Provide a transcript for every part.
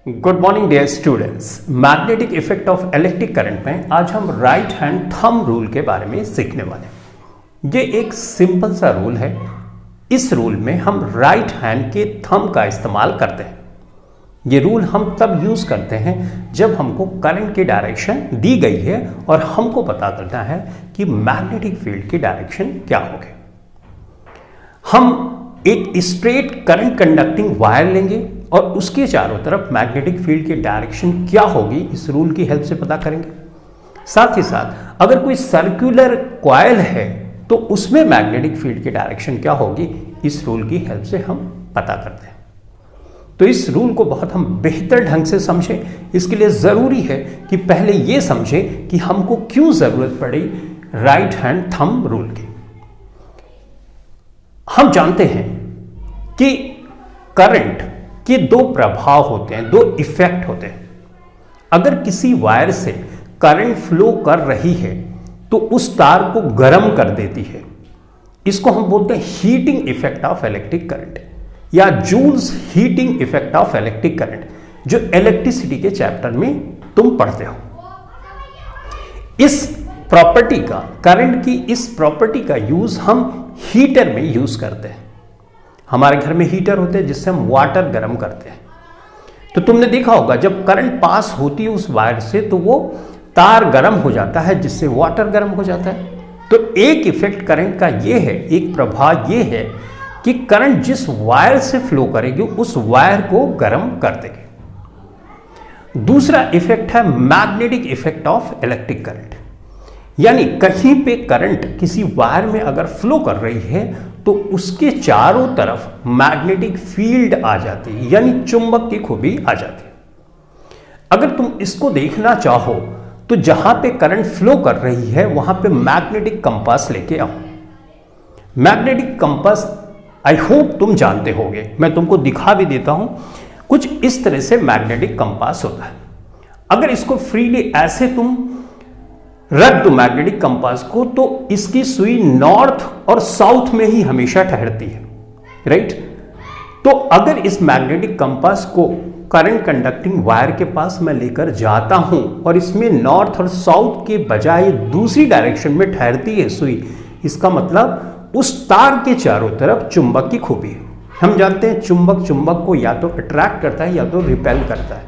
Good morning dear students. Magnetic effect of electric current में आज हम राइट हैंड थंब रूल के बारे में सीखने वाले हैं। ये एक सिंपल सा रूल है। इस रूल में हम राइट हैंड के थंब का इस्तेमाल करते हैं। ये रूल हम तब यूज करते हैं जब हमको करंट की डायरेक्शन दी गई है और हमको पता करना है कि मैग्नेटिक फील्ड की डायरेक्शन क्या होगी। हम एक स्ट्रेट करंट कंडक्टिंग वायर लेंगे और उसके चारों तरफ मैग्नेटिक फील्ड की डायरेक्शन क्या होगी इस रूल की हेल्प से पता करेंगे। साथ ही साथ अगर कोई सर्कुलर कॉइल है तो उसमें मैग्नेटिक फील्ड की डायरेक्शन क्या होगी इस रूल की हेल्प से हम पता करते हैं। तो इस रूल को बहुत हम बेहतर ढंग से समझें, इसके लिए जरूरी है कि पहले यह समझें कि हमको क्यों जरूरत पड़ी राइट हैंड थंब रूल की। हम जानते हैं कि करंट के दो प्रभाव होते हैं, दो इफेक्ट होते हैं। अगर किसी वायर से करंट फ्लो कर रही है तो उस तार को गर्म कर देती है। इसको हम बोलते हैं heating effect of electric current या Joule's heating effect of electric current, जो इलेक्ट्रिसिटी के चैप्टर में तुम पढ़ते हो। इस प्रॉपर्टी का, करंट की इस प्रॉपर्टी का यूज हम हीटर में यूज करते हैं। हमारे घर में हीटर होते हैं जिससे हम वाटर गर्म करते हैं। तो तुमने देखा होगा जब करंट पास होती है उस वायर से तो वो तार गर्म हो जाता है जिससे वाटर गर्म हो जाता है। तो एक इफेक्ट करंट का ये है, एक प्रभाव ये है कि करंट जिस वायर से फ्लो करेगी उस वायर को गर्म कर देगी। दूसरा इफेक्ट है magnetic effect of electric current, यानी कहीं पे करंट किसी वायर में अगर फ्लो कर रही है तो उसके चारों तरफ मैग्नेटिक फील्ड आ जाती है, यानी चुंबक की खूबी आ जाती है। अगर तुम इसको देखना चाहो तो जहां पे करंट फ्लो कर रही है वहां पे मैग्नेटिक कंपास लेके आओ। मैग्नेटिक कंपास आई होप तुम जानते होगे, मैं तुमको दिखा भी देता हूं। कुछ इस तरह से मैग्नेटिक कंपास होता है। अगर इसको फ्रीली ऐसे तुम रख दो मैग्नेटिक कंपास को तो इसकी सुई नॉर्थ और साउथ में ही हमेशा ठहरती है, राइट। तो अगर इस मैग्नेटिक कंपास को करंट कंडक्टिंग वायर के पास मैं लेकर जाता हूं और इसमें नॉर्थ और साउथ के बजाय दूसरी डायरेक्शन में ठहरती है सुई, इसका मतलब उस तार के चारों तरफ चुंबक की खूबी है। हम जानते हैं चुंबक को या तो अट्रैक्ट करता है या तो रिपेल करता है।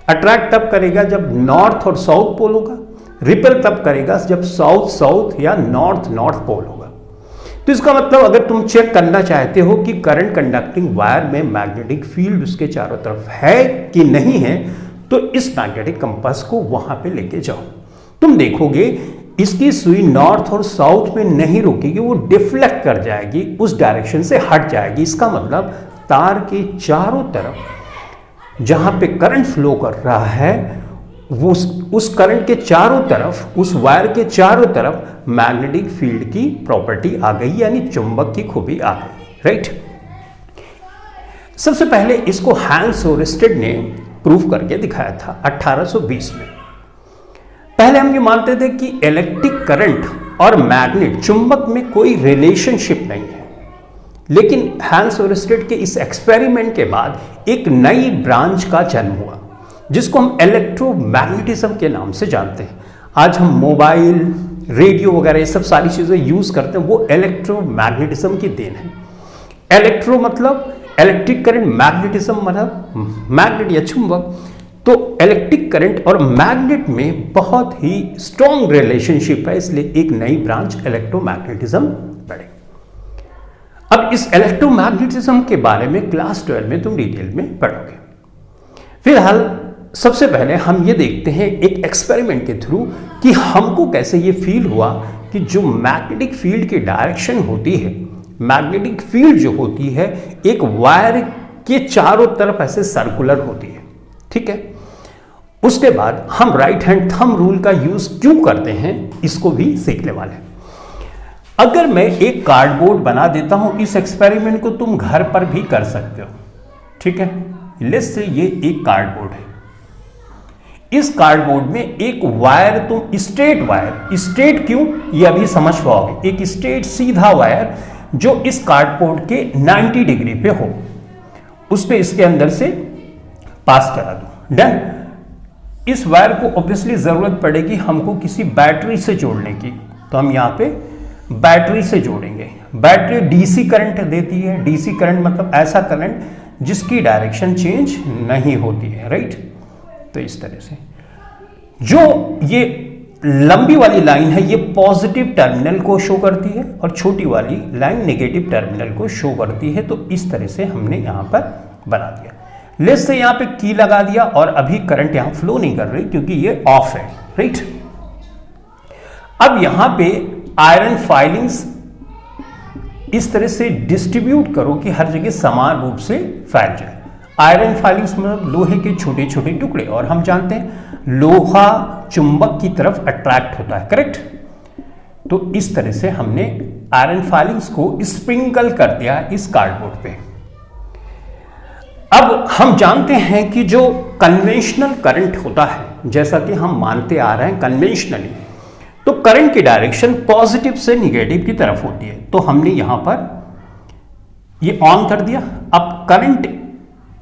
अट्रैक्ट तब करेगा जब नॉर्थ और साउथ पोल होगा, रिपेल तब करेगा जब साउथ या नॉर्थ पोल होगा। तो इसका मतलब अगर तुम चेक करना चाहते हो कि करंट कंडक्टिंग वायर में मैग्नेटिक फील्ड उसके चारों तरफ है कि नहीं है तो इस मैग्नेटिक कंपास को वहां पे लेके जाओ। तुम देखोगे इसकी सुई नॉर्थ और साउथ में नहीं रुकेगी, वो डिफ्लेक्ट कर जाएगी, उस डायरेक्शन से हट जाएगी। इसका मतलब तार के चारों तरफ जहां पे करंट फ्लो कर रहा है वो उस करंट के चारों तरफ, उस वायर के चारों तरफ मैग्नेटिक फील्ड की प्रॉपर्टी आ गई, यानी चुंबक की खूबी आ गई, राइट। सबसे पहले इसको हैंस ओरस्टेड ने प्रूव करके दिखाया था 1820 में। पहले हम ये मानते थे कि इलेक्ट्रिक करंट और मैग्नेट, चुंबक में कोई रिलेशनशिप नहीं है। लेकिन हैंस ओरस्टेड के इस एक्सपेरिमेंट के बाद एक नई ब्रांच का जन्म हुआ जिसको हम इलेक्ट्रोमैग्नेटिज्म के नाम से जानते हैं। आज हम मोबाइल, रेडियो वगैरह ये सब सारी चीजें यूज करते हैं, वो इलेक्ट्रोमैग्नेटिज्म की देन है। इलेक्ट्रो मतलब इलेक्ट्रिक करंट, मैग्नेटिज्म मतलब मैग्नेट या चुंबक। तो इलेक्ट्रिक करंट और मैग्नेट में बहुत ही स्ट्रॉन्ग रिलेशनशिप है, इसलिए एक नई ब्रांच इलेक्ट्रोमैग्नेटिज्म बढ़े। अब इस इलेक्ट्रोमैग्नेटिज्म के बारे में क्लास 12 में तुम डिटेल में पढ़ोगे। फिलहाल सबसे पहले हम ये देखते हैं एक एक्सपेरिमेंट के थ्रू कि हमको कैसे ये फील हुआ कि जो मैग्नेटिक फील्ड की डायरेक्शन होती है, मैग्नेटिक फील्ड जो होती है एक वायर के चारों तरफ ऐसे सर्कुलर होती है, ठीक है। उसके बाद हम राइट हैंड थंब रूल का यूज क्यों करते हैं इसको भी सीखने वाले हैं। अगर मैं एक कार्डबोर्ड बना देता हूं, इस एक्सपेरिमेंट को तुम घर पर भी कर सकते हो, ठीक है। लेट्स से ये एक कार्डबोर्ड है। इस कार्डबोर्ड में एक वायर, तुम स्ट्रेट वायर, स्ट्रेट क्यों ये अभी समझ पाओगे, एक स्ट्रेट सीधा वायर जो इस कार्डबोर्ड के 90 डिग्री पे हो, उस पे इसके अंदर से पास करा दूं। डन। इस वायर को ऑब्वियसली जरूरत पड़ेगी हमको किसी बैटरी से जोड़ने की, तो हम यहां पे बैटरी से जोड़ेंगे। बैटरी डीसी करंट देती है। डीसी करंट मतलब ऐसा करंट जिसकी डायरेक्शन चेंज नहीं होती है, राइट। तो इस तरह से जो ये लंबी वाली लाइन है ये पॉजिटिव टर्मिनल को शो करती है और छोटी वाली लाइन नेगेटिव टर्मिनल को शो करती है। तो इस तरह से हमने यहां पर बना दिया। लेट्स से यहां पे की लगा दिया और अभी करंट यहां फ्लो नहीं कर रही क्योंकि ये ऑफ है, राइट। अब यहां पे आयरन फाइलिंग्स इस तरह से डिस्ट्रीब्यूट करो कि हर जगह समान रूप से फैल जाए। आयरन फाइलिंग्स मतलब लोहे के छोटे छोटे टुकड़े, और हम जानते हैं लोहा चुंबक की तरफ अट्रैक्ट होता है, करेक्ट। तो इस तरह से हमने आयरन फाइलिंग्स को स्प्रिंकल कर दिया इस कार्डबोर्ड पे। अब हम जानते हैं कि जो कन्वेंशनल करंट होता है, जैसा कि हम मानते आ रहे हैं कन्वेंशनली, तो करंट की डायरेक्शन पॉजिटिव से निगेटिव की तरफ होती है। तो हमने यहां पर ये ऑन कर दिया। अब करंट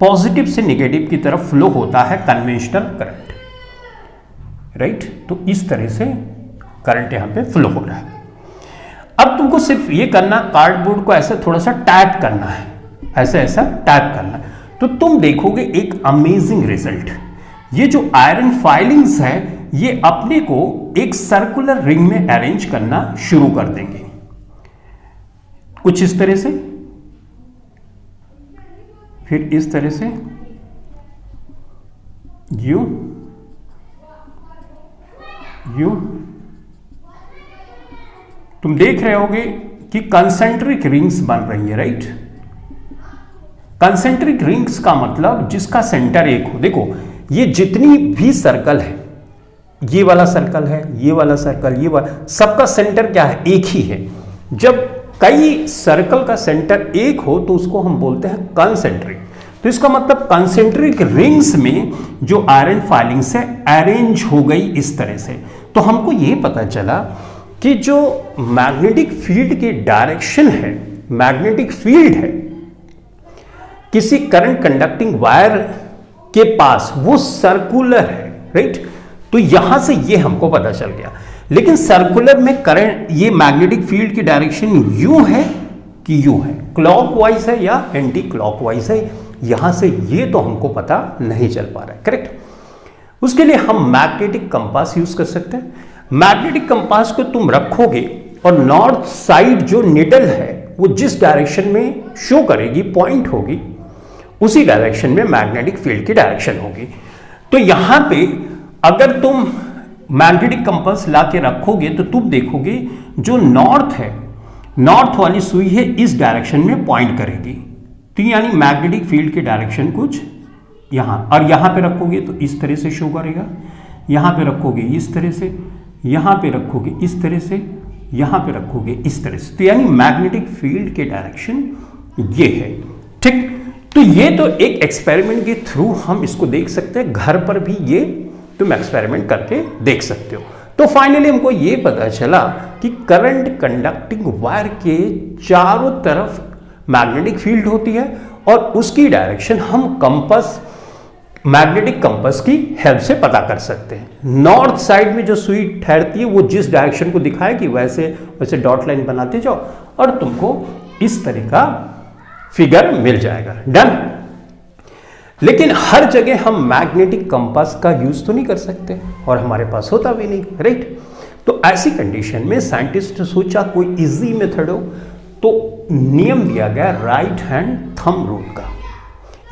पॉजिटिव से निगेटिव की तरफ फ्लो होता है कन्वेंशनल करंट, राइट। तो इस तरह से करंट यहां पे फ्लो हो रहा है। अब तुमको सिर्फ ये करना, कार्डबोर्ड को ऐसे थोड़ा सा टैप करना है, ऐसे ऐसा टैप करना है, तो तुम देखोगे एक अमेजिंग रिजल्ट। ये जो आयरन फाइलिंग्स है ये अपने को एक सर्कुलर रिंग में अरेंज करना शुरू कर देंगे, कुछ इस तरह से, फिर इस तरह से, यूं यूं। तुम देख रहे होगे कि कंसेंट्रिक रिंग्स बन रही है, राइट। कंसेंट्रिक रिंग्स का मतलब जिसका सेंटर एक हो। देखो ये जितनी भी सर्कल है, ये वाला सर्कल है, ये वाला सर्कल, ये वाला, सबका सेंटर क्या है? एक ही है। जब कई सर्कल का सेंटर एक हो तो उसको हम बोलते हैं कंसेंट्रिक। तो इसका मतलब कंसेंट्रिक रिंग्स में जो आयरन फाइलिंग्स है अरेंज हो गई इस तरह से। तो हमको ये पता चला कि जो मैग्नेटिक फील्ड की डायरेक्शन है, मैग्नेटिक फील्ड है किसी करंट कंडक्टिंग वायर के पास, वो सर्कुलर है, राइट। तो यहां से ये हमको पता चल गया। लेकिन सर्कुलर में करंट, ये मैग्नेटिक फील्ड की डायरेक्शन यूं है कि यूं है, क्लॉकवाइज है या एंटी क्लॉकवाइज है, यहां से ये तो हमको पता नहीं चल पा रहा है, करेक्ट। उसके लिए हम मैग्नेटिक कंपास यूज कर सकते हैं। मैग्नेटिक कंपास को तुम रखोगे और नॉर्थ साइड जो निडल है वो जिस डायरेक्शन में शो करेगी, पॉइंट होगी, उसी डायरेक्शन में मैग्नेटिक फील्ड की डायरेक्शन होगी। तो यहां पे अगर तुम मैग्नेटिक कंपास ला के रखोगे तो तुम देखोगे जो नॉर्थ है, नॉर्थ वाली सुई है इस डायरेक्शन में पॉइंट करेगी। तो यानी मैग्नेटिक फील्ड की डायरेक्शन कुछ यहां, और यहां पे रखोगे तो इस तरह से शो करेगा, यहां पे रखोगे इस तरह से, यहां पे रखोगे इस तरह से, यहां पे रखोगे इस तरह से। तो यानी मैग्नेटिक फील्ड के डायरेक्शन ये है, ठीक। तो ये तो एक एक्सपेरिमेंट के थ्रू हम इसको देख सकते हैं, घर पर भी ये तुम एक्सपेरिमेंट करके देख सकते हो। तो फाइनली हमको ये पता चला कि करंट कंडक्टिंग वायर के चारों तरफ मैग्नेटिक फील्ड होती है और उसकी डायरेक्शन हम कंपास, मैग्नेटिक कंपास की हेल्प से पता कर सकते हैं। नॉर्थ साइड में जो सुई ठहरती है वो जिस डायरेक्शन को दिखाएगी वैसे वैसे डॉट लाइन बनाते जाओ और तुमको इस तरह का फिगर मिल जाएगा। डन। लेकिन हर जगह हम मैग्नेटिक कंपास का यूज तो नहीं कर सकते और हमारे पास होता भी नहीं, राइट। तो ऐसी कंडीशन में साइंटिस्ट ने सोचा कोई इजी मेथड हो, तो नियम दिया गया राइट हैंड थंब रूल का,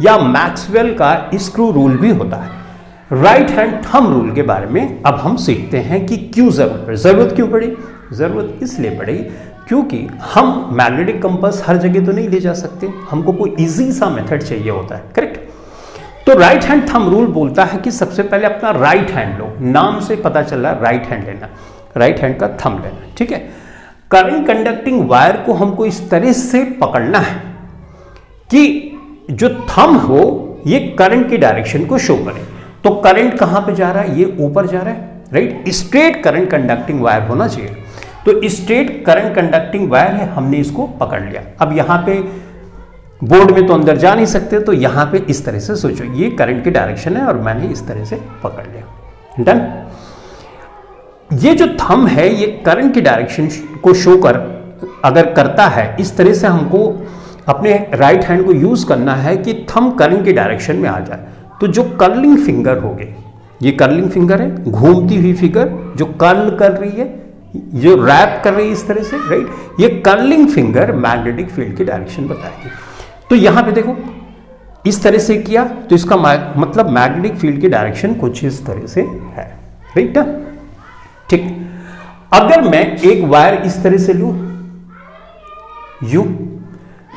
या मैक्सवेल का स्क्रू रूल भी होता है। राइट हैंड थंब रूल के बारे में अब हम सीखते हैं कि क्यों जरूरत क्यों पड़ी। जरूरत इसलिए पड़ी क्योंकि हम मैग्नेटिक कंपास हर जगह तो नहीं ले जा सकते, हमको कोई इजी सा मेथड चाहिए होता है, करेक्ट। तो राइट हैंड थंब रूल बोलता है कि सबसे पहले अपना राइट हैंड लो, नाम से पता चल रहा है राइट हैंड लेना, राइट हैंड का थंब लेना, ठीक है। करंट कंडक्टिंग वायर को हमको इस तरह से पकड़ना है कि जो थंब हो ये करंट की डायरेक्शन को शो करे। तो करंट कहां पे जा रहा है? ये ऊपर जा रहा है, right. Straight current conducting wire होना चाहिए। तो स्ट्रेट करंट कंडक्टिंग वायर है, हमने इसको पकड़ लिया। अब यहां पे बोर्ड में तो अंदर जा नहीं सकते, तो यहां पे इस तरह से सोचो, ये करंट की डायरेक्शन है और मैंने इस तरह से पकड़ लिया। डन। ये जो थंब है ये करंट की डायरेक्शन को शो कर अगर करता है, इस तरह से हमको अपने राइट हैंड को यूज करना है कि थंब करंट की डायरेक्शन में आ जाए। तो जो कर्लिंग फिंगर हो गए, ये कर्लिंग फिंगर है, घूमती हुई फिंगर जो कर्ल कर रही है, जो रैप कर रही है इस तरह से, राइट। ये कर्लिंग फिंगर मैग्नेटिक फील्ड की डायरेक्शन बताएगी। तो यहां पे देखो इस तरह से किया तो इसका मतलब मैग्नेटिक फील्ड की डायरेक्शन कुछ इस तरह से है, राइट। ठीक। अगर मैं एक वायर इस तरह से लूं यू,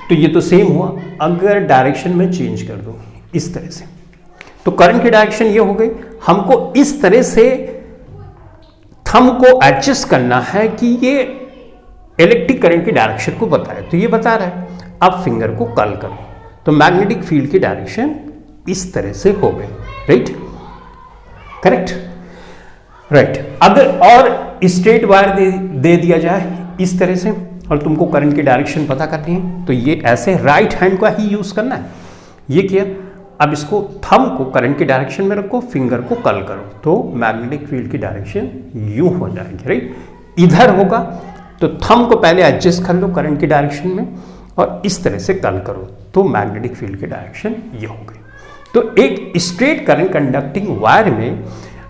तो ये तो सेम हुआ। अगर डायरेक्शन में चेंज कर दूं इस तरह से, तो करंट की डायरेक्शन ये हो गई। हमको इस तरह से थंब को एडजस्ट करना है कि ये इलेक्ट्रिक करंट की डायरेक्शन को बताए, तो ये बता रहा है। अब फिंगर को कर्ल करो तो मैग्नेटिक फील्ड की डायरेक्शन इस तरह से हो गई, राइट। Correct, right. अगर और स्ट्रेट वायर दे दिया जाए इस तरह से और तुमको करंट की डायरेक्शन पता करनी है, तो ये ऐसे राइट हैंड का ही यूज करना है। ये किया। अब इसको थंब को करंट की डायरेक्शन में रखो, फिंगर को कर्ल करो, तो मैग्नेटिक फील्ड की डायरेक्शन यूं हो जाएगी, राइट। इधर होगा तो थंब को पहले एडजस्ट कर लो करंट की डायरेक्शन में और इस तरह से कर्ल करो, तो मैग्नेटिक फील्ड की डायरेक्शन ये हो गई। तो एक स्ट्रेट करंट कंडक्टिंग वायर में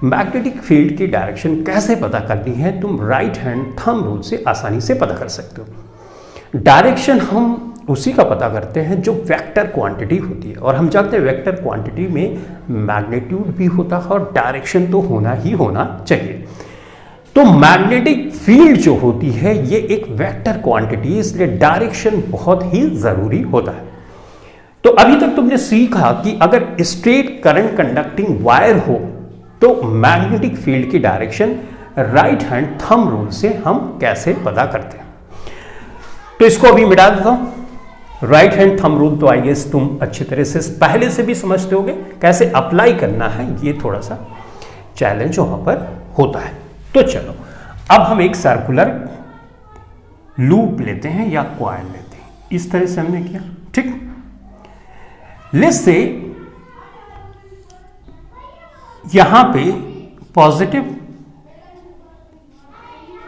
मैग्नेटिक फील्ड की डायरेक्शन कैसे पता करनी है, तुम राइट हैंड थंब रूल से आसानी से पता कर सकते हो। डायरेक्शन हम उसी का पता करते हैं जो वेक्टर क्वांटिटी होती है, और हम जानते हैं वेक्टर क्वांटिटी में मैग्नीट्यूड भी होता है और डायरेक्शन तो होना ही होना चाहिए। तो मैग्नेटिक फील्ड जो होती है ये एक वेक्टर क्वांटिटी है, इसलिए डायरेक्शन बहुत ही जरूरी होता है। तो अभी तक तुमने सीखा कि अगर स्ट्रेट करंट कंडक्टिंग वायर हो तो मैग्नेटिक फील्ड की direction right hand thumb rule से हम कैसे पता करते हैं। तो इसको अभी मिटा देता हूं। राइट हैंड थंब रूल तो आई गेस तुम अच्छी तरह से पहले से भी समझते होगे, कैसे अप्लाई करना है ये थोड़ा सा चैलेंज वहां पर होता है। तो चलो अब हम एक सर्कुलर लूप लेते हैं या कॉइल लेते हैं, इस तरह से हमने किया, ठीक। लेट्स से यहां पे पॉजिटिव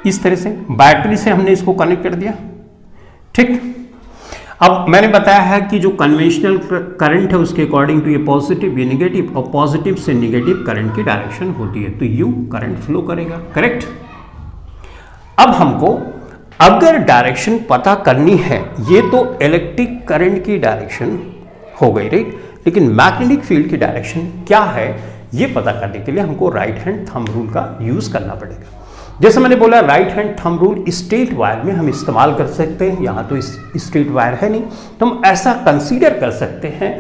इस तरह से बैटरी से हमने इसको कनेक्ट कर दिया, ठीक। अब मैंने बताया है कि जो कन्वेंशनल करंट है उसके अकॉर्डिंग टू ये पॉजिटिव ये नेगेटिव, और पॉजिटिव से नेगेटिव करंट की डायरेक्शन होती है, तो यू करंट फ्लो करेगा, करेक्ट। अब हमको अगर डायरेक्शन पता करनी है, ये तो इलेक्ट्रिक करंट की डायरेक्शन हो गई, राइट, लेकिन मैग्नेटिक फील्ड की डायरेक्शन क्या है ये पता करने के लिए हमको राइट हैंड थंब रूल का यूज करना पड़ेगा। जैसे मैंने बोला right hand thumb rule straight wire में हम इस्तेमाल कर सकते हैं, यहाँ तो स्ट्रेट वायर है नहीं, तो हम ऐसा कंसीडर कर सकते हैं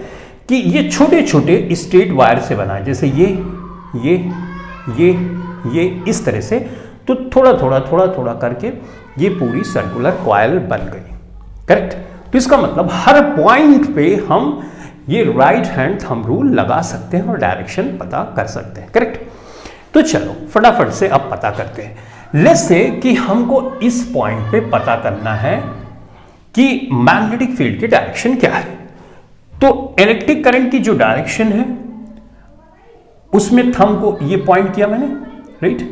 कि ये छोटे छोटे स्ट्रेट वायर से बना है, जैसे ये इस तरह से, तो थोड़ा थोड़ा करके ये पूरी सर्कुलर कॉइल बन गई, करेक्ट। तो इसका मतलब हर पॉइंट पे हम ये राइट हैंड थंब रूल लगा सकते हैं और डायरेक्शन पता कर सकते हैं, करेक्ट। तो चलो फटाफट से अब पता करते हैं। लेट्स से कि हमको इस पॉइंट पे पता करना है कि मैग्नेटिक फील्ड की डायरेक्शन क्या है। तो इलेक्ट्रिक करंट की जो डायरेक्शन है उसमें थंब को ये पॉइंट किया मैंने, राइट,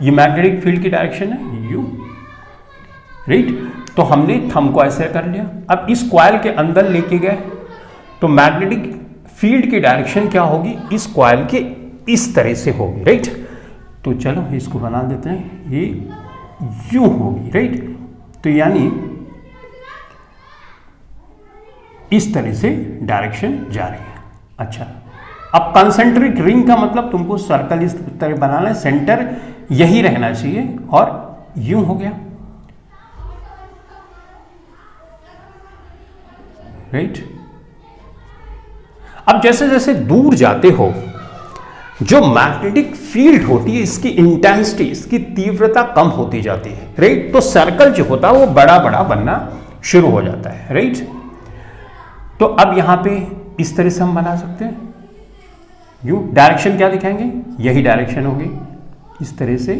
ये मैग्नेटिक फील्ड की डायरेक्शन है यू, राइट। तो हमने थंब को ऐसे कर लिया। अब इस कॉइल के अंदर लेके गए तो मैग्नेटिक फील्ड की डायरेक्शन क्या होगी, इस कॉइल के इस तरह से होगी, राइट। तो चलो इसको बना देते हैं, ये यूं होगी, राइट। तो यानी इस तरह से डायरेक्शन जा रही है। अच्छा, अब कंसेंट्रिक रिंग का मतलब तुमको सर्कल इस तरह बनाना है, सेंटर यही रहना चाहिए, और यूं हो गया, राइट। अब जैसे जैसे दूर जाते हो जो मैग्नेटिक फील्ड होती है इसकी इंटेंसिटी, इसकी तीव्रता कम होती जाती है, राइट। तो सर्कल जो होता है वो बड़ा बड़ा बनना शुरू हो जाता है, राइट। तो अब यहां पे इस तरह से हम बना सकते हैं, यू डायरेक्शन क्या दिखाएंगे, यही डायरेक्शन होगी, इस तरह से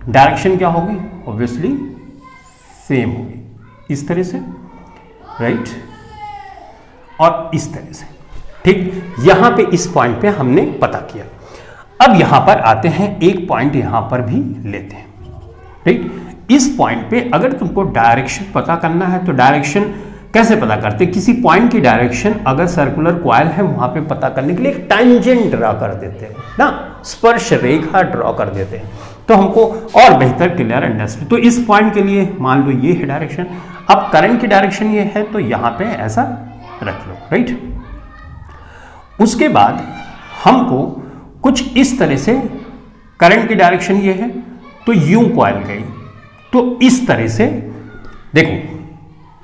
डायरेक्शन क्या होगी, ऑब्वियसली सेम होगी, इस तरह से राइट, और इस तरह से, ठीक। यहां पे इस पॉइंट पे हमने पता किया। अब यहां पर आते हैं, एक पॉइंट यहां पर भी लेते हैं, राइट। इस पॉइंट पे अगर तुमको डायरेक्शन पता करना है तो डायरेक्शन कैसे पता करते हैं? किसी पॉइंट की डायरेक्शन अगर सर्कुलर कॉइल है वहां पे पता करने के लिए एक टैंजेंट ड्रॉ कर देते हैं ना, स्पर्श रेखा ड्रॉ कर देते हैं, तो हमको और बेहतर क्लियर अंडरस्टैंड। तो इस पॉइंट के लिए मान लो ये है डायरेक्शन, अब करंट की डायरेक्शन ये है तो यहां पे ऐसा रख लो, राइट। उसके बाद हमको कुछ इस तरह से, करंट की डायरेक्शन ये है तो यूं कॉइल गई, तो इस तरह से देखो,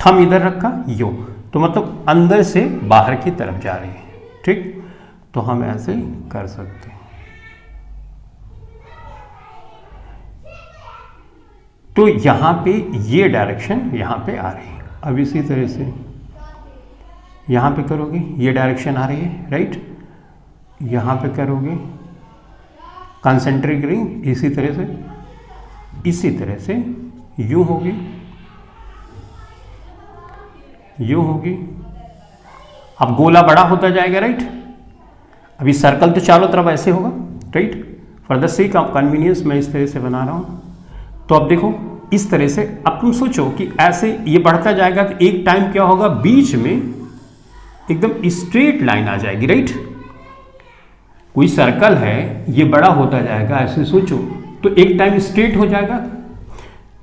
थंब इधर रखा, यूं, तो मतलब अंदर से बाहर की तरफ जा रही है, ठीक। तो हम ऐसे कर सकते हैं। तो यहां पे ये डायरेक्शन यहां पे आ रही है। अब इसी तरह से यहां पे करोगे, ये डायरेक्शन आ रही है, राइट। यहां पे करोगे कंसेंट्रिक रिंग, इसी तरह से यूं होगी, यूं होगी। अब गोला बड़ा होता जाएगा, राइट। अभी सर्कल तो चारों तरफ ऐसे होगा, right. For the sake of convenience मैं इस तरह से बना रहा हूं। तो अब देखो इस तरह से, अब तुम सोचो कि ऐसे ये बढ़ता जाएगा तो एक टाइम क्या होगा, बीच में एकदम स्ट्रेट लाइन आ जाएगी, राइट। कोई सर्कल है, ये बड़ा होता जाएगा, ऐसे सोचो, तो एक टाइम स्ट्रेट हो जाएगा।